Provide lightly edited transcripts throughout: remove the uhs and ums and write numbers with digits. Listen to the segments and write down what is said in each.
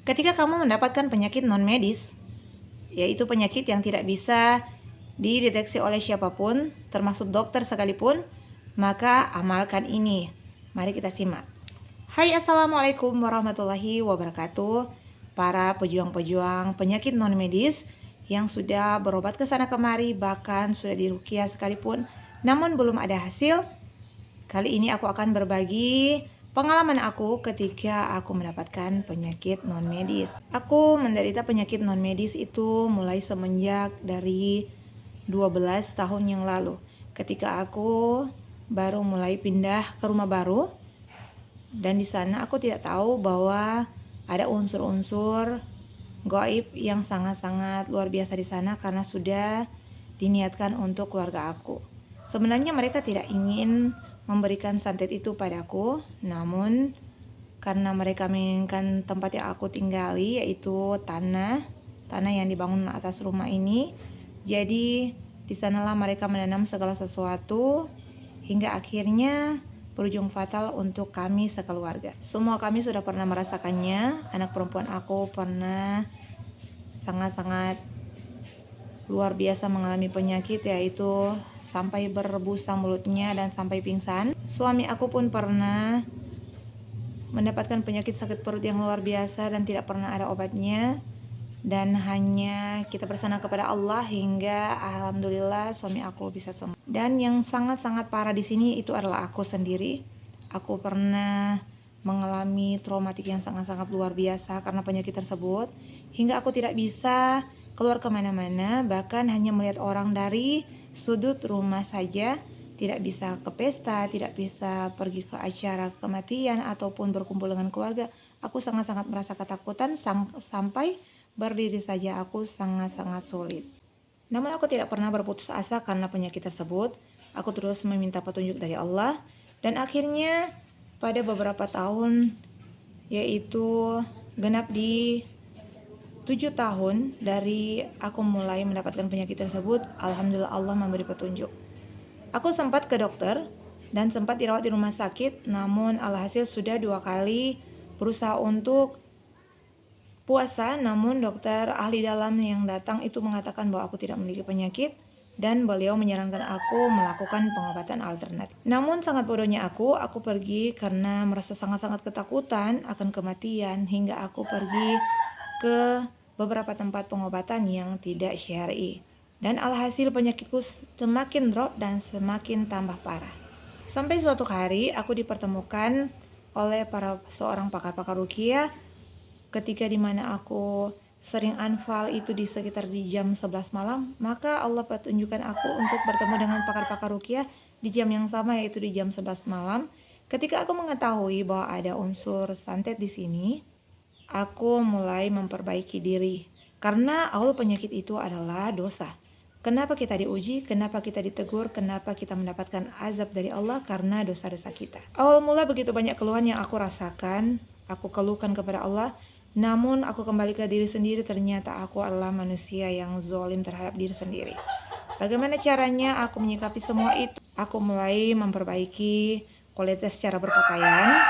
Ketika kamu mendapatkan penyakit non-medis, yaitu penyakit yang tidak bisa dideteksi oleh siapapun, termasuk dokter sekalipun, maka amalkan ini. Mari kita simak. Hai, assalamualaikum warahmatullahi wabarakatuh. Para pejuang-pejuang penyakit non-medis yang sudah berobat ke sana kemari, bahkan sudah diruqyah sekalipun, namun belum ada hasil. Kali ini aku akan berbagi pengalaman aku ketika aku mendapatkan penyakit non-medis. Aku menderita penyakit non-medis itu mulai semenjak dari 12 tahun yang lalu. Ketika aku baru mulai pindah ke rumah baru, dan di sana aku tidak tahu bahwa ada unsur-unsur gaib yang sangat-sangat luar biasa di sana karena sudah diniatkan untuk keluarga aku. Sebenarnya mereka tidak ingin memberikan santet itu padaku, namun karena mereka menginginkan tempat yang aku tinggali, yaitu tanah yang dibangun atas rumah ini, jadi di sanalah mereka menanam segala sesuatu hingga akhirnya berujung fatal untuk kami sekeluarga. Semua kami sudah pernah merasakannya. Anak perempuan aku pernah sangat-sangat luar biasa mengalami penyakit, yaitu sampai berbusa mulutnya dan sampai pingsan. Suami aku pun pernah mendapatkan penyakit sakit perut yang luar biasa dan tidak pernah ada obatnya, dan hanya kita bersandar kepada Allah hingga alhamdulillah suami aku bisa sembuh. Dan yang sangat-sangat parah di sini itu adalah aku sendiri. Aku pernah mengalami traumatik yang sangat-sangat luar biasa karena penyakit tersebut, hingga aku tidak bisa keluar kemana-mana, bahkan hanya melihat orang dari sudut rumah saja. Tidak bisa ke pesta, tidak bisa pergi ke acara kematian ataupun berkumpul dengan keluarga. Aku sangat-sangat merasa ketakutan sampai berdiri saja aku sangat-sangat sulit. Namun aku tidak pernah berputus asa karena penyakit tersebut. Aku terus meminta petunjuk dari Allah, dan akhirnya pada beberapa tahun, yaitu genap di 7 tahun dari aku mulai mendapatkan penyakit tersebut, alhamdulillah Allah memberi petunjuk. Aku sempat ke dokter dan sempat dirawat di rumah sakit, namun alhasil sudah 2 kali berusaha untuk puasa, namun dokter ahli dalam yang datang itu mengatakan bahwa aku tidak memiliki penyakit dan beliau menyarankan aku melakukan pengobatan alternatif. Namun sangat bodohnya aku pergi karena merasa sangat-sangat ketakutan akan kematian, hingga aku pergi ke beberapa tempat pengobatan yang tidak syar'i. Dan alhasil penyakitku semakin drop dan semakin tambah parah. Sampai suatu hari aku dipertemukan oleh seorang pakar-pakar ruqyah, ketika dimana aku sering anfal itu di sekitar di jam 11 malam, maka Allah petunjukkan aku untuk bertemu dengan pakar-pakar ruqyah di jam yang sama, yaitu di jam 11 malam. Ketika aku mengetahui bahwa ada unsur santet di sini, aku mulai memperbaiki diri. Karena awal penyakit itu adalah dosa. Kenapa kita diuji? Kenapa kita ditegur? Kenapa kita mendapatkan azab dari Allah? Karena dosa-dosa kita. Awal mula begitu banyak keluhan yang aku rasakan, aku keluhkan kepada Allah. Namun aku kembali ke diri sendiri, ternyata aku adalah manusia yang zalim terhadap diri sendiri. Bagaimana caranya aku menyikapi semua itu? Aku mulai memperbaiki kualitas cara berpakaian.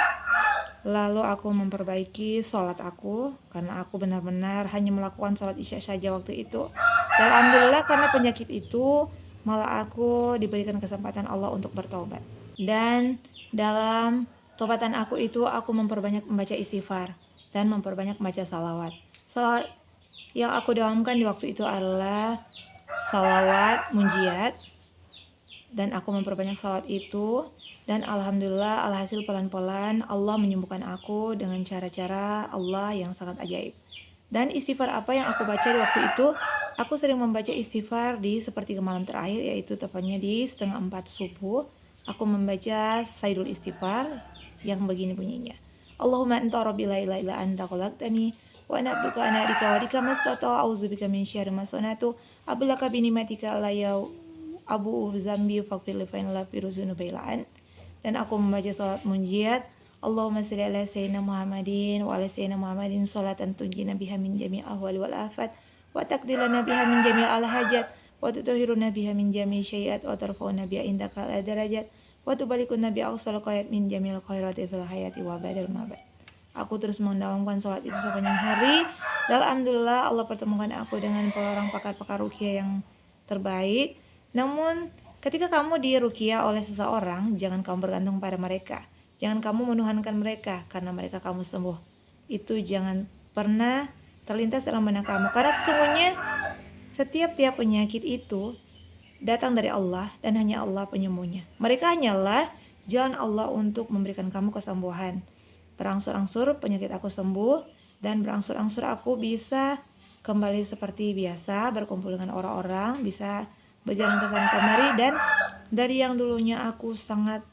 Lalu aku memperbaiki sholat aku, karena aku benar-benar hanya melakukan sholat isya saja waktu itu. Dan alhamdulillah karena penyakit itu malah aku diberikan kesempatan Allah untuk bertobat. Dan dalam tobatan aku itu aku memperbanyak membaca istighfar dan memperbanyak membaca salawat. Salawat yang aku dawamkan di waktu itu adalah salawat munjiat, dan aku memperbanyak salawat itu. Dan alhamdulillah alhasil pelan-pelan Allah menyembuhkan aku dengan cara-cara Allah yang sangat ajaib. Dan istighfar apa yang aku baca di waktu itu? Aku sering membaca istighfar di sepertiga malam terakhir, yaitu tepatnya di 3:30 subuh. Aku membaca Sayyidul Istighfar yang begini bunyinya. Allahumma anta rabbi la ilaha illa anta khalaqtani wa ana abduka ana abika wa dika mastata a'udzubika min syarri ma sanatu ablaka bi nimatika la ya abu zambi faghfir li fa inna fi ruzunubila'an. Dan aku membaca salat munjiat, Allahumma shalli ala sayyidina Muhammadin wa ala sayyidina Muhammadin sholatan tunjina biha min jami'il ahwali wal afat wa taqdilana biha min jami'il al hajat wa tutahhiruna biha min jami'i syai'at wa tarfa'una biha indaka al darajat wa tubalikuna bi aqsal qayat min jami'il khairati fil hayati wa ba'dal mamat. Aku terus mendawamkan sholat itu sepanjang hari. Dan alhamdulillah Allah pertemukan aku dengan orang pakar-pakar ruqyah yang terbaik. Namun ketika kamu diruqyah oleh seseorang, jangan kamu bergantung pada mereka. Jangan kamu menuhankan mereka karena mereka kamu sembuh. Itu jangan pernah terlintas dalam benak kamu, karena sesungguhnya setiap penyakit itu datang dari Allah dan hanya Allah penyembuhnya. Mereka hanyalah jalan Allah untuk memberikan kamu kesembuhan. Berangsur-angsur penyakit aku sembuh, dan berangsur-angsur aku bisa kembali seperti biasa, berkumpul dengan orang-orang, bisa berjalan ke sana kemari, dan dari yang dulunya aku sangat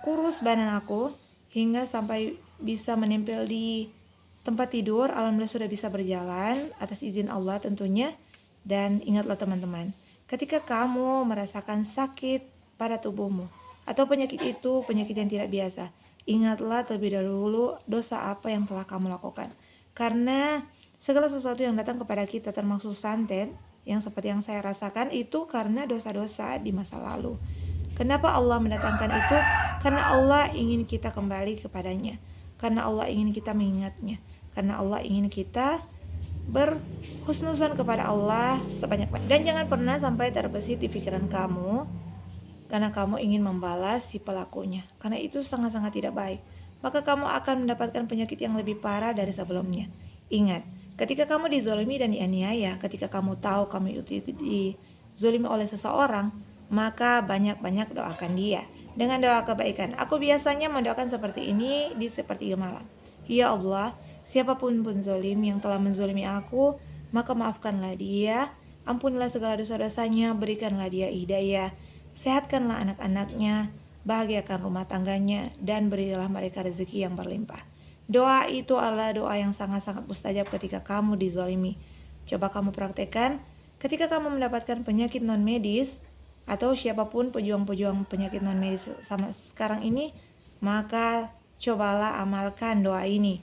kurus badan aku, hingga sampai bisa menempel di tempat tidur, alhamdulillah sudah bisa berjalan atas izin Allah tentunya. Dan ingatlah teman-teman, ketika kamu merasakan sakit pada tubuhmu atau penyakit itu penyakit yang tidak biasa, ingatlah terlebih dahulu dosa apa yang telah kamu lakukan. Karena segala sesuatu yang datang kepada kita, termasuk santet yang seperti yang saya rasakan, itu karena dosa-dosa di masa lalu. Kenapa Allah mendatangkan itu? Karena Allah ingin kita kembali kepadanya, karena Allah ingin kita mengingatnya, karena Allah ingin kita berhusnuzon kepada Allah sebanyak-banyak. Dan jangan pernah sampai terbesit di pikiran kamu karena kamu ingin membalas si pelakunya, karena itu sangat-sangat tidak baik. Maka kamu akan mendapatkan penyakit yang lebih parah dari sebelumnya. Ingat, ketika kamu dizolimi dan dianiaya, ketika kamu tahu kamu itu dizolimi oleh seseorang, maka banyak-banyak doakan dia dengan doa kebaikan. Aku biasanya mendoakan seperti ini di sepertiga malam. Ya Allah, siapapun pun zolim yang telah menzolimi aku, maka maafkanlah dia, ampunlah segala dosa-dosanya, berikanlah dia hidayah, sehatkanlah anak-anaknya, bahagiakan rumah tangganya, dan berilah mereka rezeki yang berlimpah. Doa itu adalah doa yang sangat-sangat mustajab ketika kamu dizolimi. Coba kamu praktekkan ketika kamu mendapatkan penyakit non medis, atau siapapun pejuang-pejuang penyakit non medis sama sekarang ini, maka cobalah amalkan doa ini.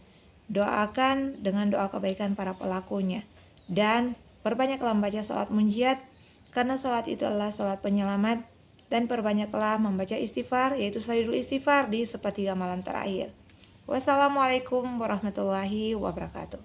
Doakan dengan doa kebaikan para pelakunya, dan perbanyaklah membaca sholat munjiat, karena sholat itu adalah sholat penyelamat. Dan perbanyaklah membaca istighfar, yaitu sayyidul istighfar di sepertiga malam terakhir. Wassalamualaikum warahmatullahi wabarakatuh.